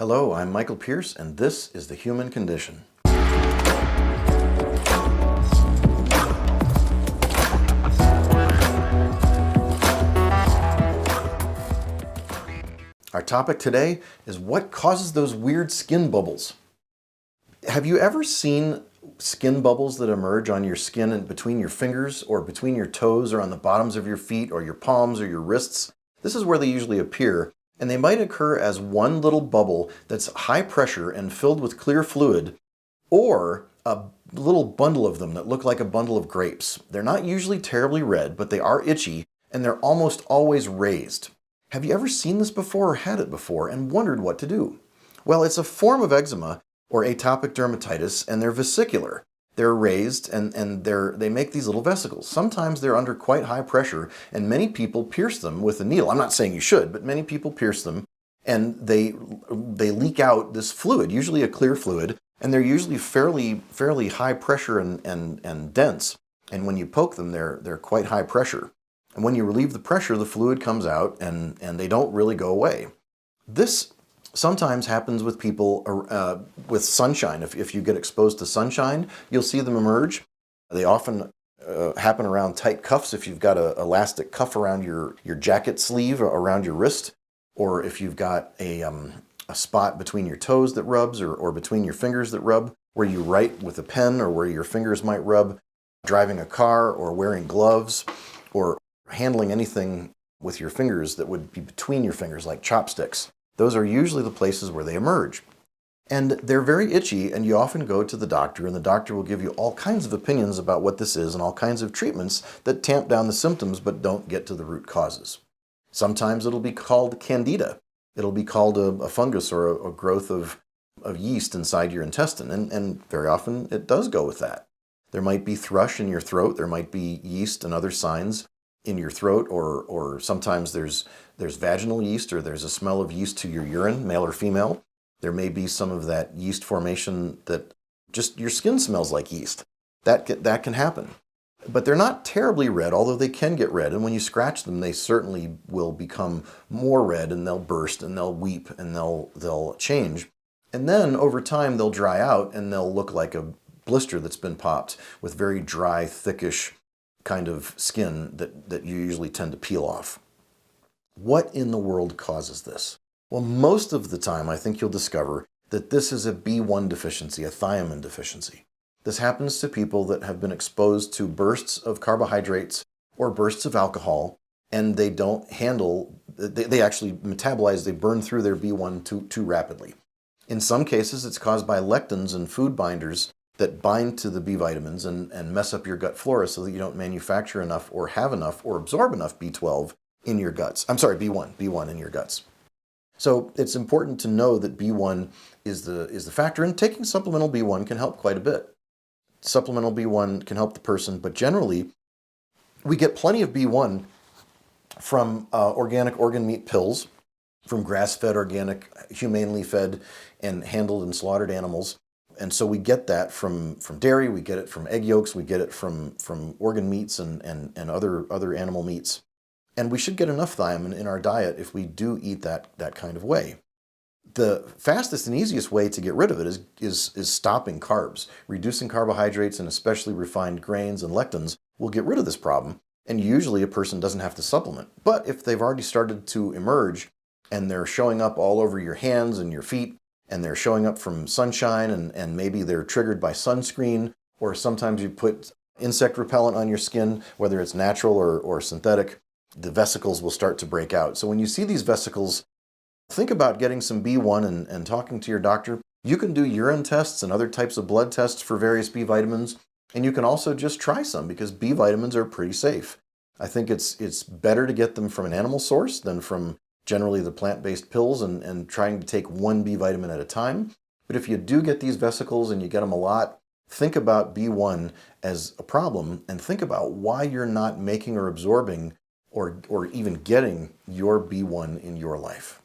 Hello, I'm Michael Pierce, and this is The Human Condition. Our topic today is what causes those weird skin bubbles. Have you ever seen skin bubbles that emerge on your skin and between your fingers or between your toes or on the bottoms of your feet or your palms or your wrists? This is where they usually appear, and they might occur as one little bubble that's high pressure and filled with clear fluid, or a little bundle of them that look like a bundle of grapes. They're not usually terribly red, but they are itchy, and they're almost always raised. Have you ever seen this before or had it before and wondered what to do? Well, it's a form of eczema or atopic dermatitis, and they're vesicular. They're raised and they make these little vesicles. Sometimes they're under quite high pressure, and many people pierce them with a needle. I'm not saying you should, but many people pierce them, and they leak out this fluid, usually a clear fluid, and they're usually fairly high pressure and dense. And when you poke them, they're quite high pressure. And when you relieve the pressure, the fluid comes out, and they don't really go away. This sometimes happens with people with sunshine. If you get exposed to sunshine, you'll see them emerge. They often happen around tight cuffs. If you've got an elastic cuff around your jacket sleeve or around your wrist, or if you've got a spot between your toes that rubs, or between your fingers that rub, where you write with a pen or where your fingers might rub, driving a car or wearing gloves, or handling anything with your fingers that would be between your fingers like chopsticks. Those are usually the places where they emerge. And they're very itchy, and you often go to the doctor, and the doctor will give you all kinds of opinions about what this is and all kinds of treatments that tamp down the symptoms but don't get to the root causes. Sometimes it'll be called candida. It'll be called a fungus or a growth of yeast inside your intestine, and very often it does go with that. There might be thrush in your throat. There might be yeast and other signs in your throat, or sometimes there's vaginal yeast, or there's a smell of yeast to your urine, male or female. There may be some of that yeast formation that just your skin smells like yeast. That can happen. But they're not terribly red, although they can get red. And when you scratch them, they certainly will become more red, and they'll burst, and they'll weep, and they'll change. And then over time, they'll dry out, and they'll look like a blister that's been popped with very dry, thickish kind of skin that you usually tend to peel off. What in the world causes this? Well, most of the time, I think you'll discover that this is a B1 deficiency, a thiamine deficiency. This happens to people that have been exposed to bursts of carbohydrates or bursts of alcohol, and they don't handle, they actually metabolize, they burn through their B1 too rapidly. In some cases, it's caused by lectins and food binders that bind to the B vitamins and mess up your gut flora so that you don't manufacture enough or have enough or absorb enough B12 in your guts. I'm sorry, B1 in your guts. So it's important to know that B1 is the factor, and taking supplemental B1 can help quite a bit. Supplemental B1 can help the person, but generally we get plenty of B1 from organic organ meat pills, from grass-fed, organic, humanely fed and handled and slaughtered animals. And so we get that from dairy, we get it from egg yolks, we get it from organ meats and other animal meats. And we should get enough thiamine in our diet if we do eat that kind of way. The fastest and easiest way to get rid of it is stopping carbs. Reducing carbohydrates and especially refined grains and lectins will get rid of this problem. And usually a person doesn't have to supplement. But if they've already started to emerge and they're showing up all over your hands and your feet, and they're showing up from sunshine, and maybe they're triggered by sunscreen, or sometimes you put insect repellent on your skin, whether it's natural or synthetic, the vesicles will start to break out. So when you see these vesicles, think about getting some B1 and talking to your doctor. You can do urine tests and other types of blood tests for various B vitamins, and you can also just try some because B vitamins are pretty safe. I think it's better to get them from an animal source than from generally the plant-based pills and trying to take one B vitamin at a time. But if you do get these vesicles and you get them a lot, think about B1 as a problem and think about why you're not making or absorbing or even getting your B1 in your life.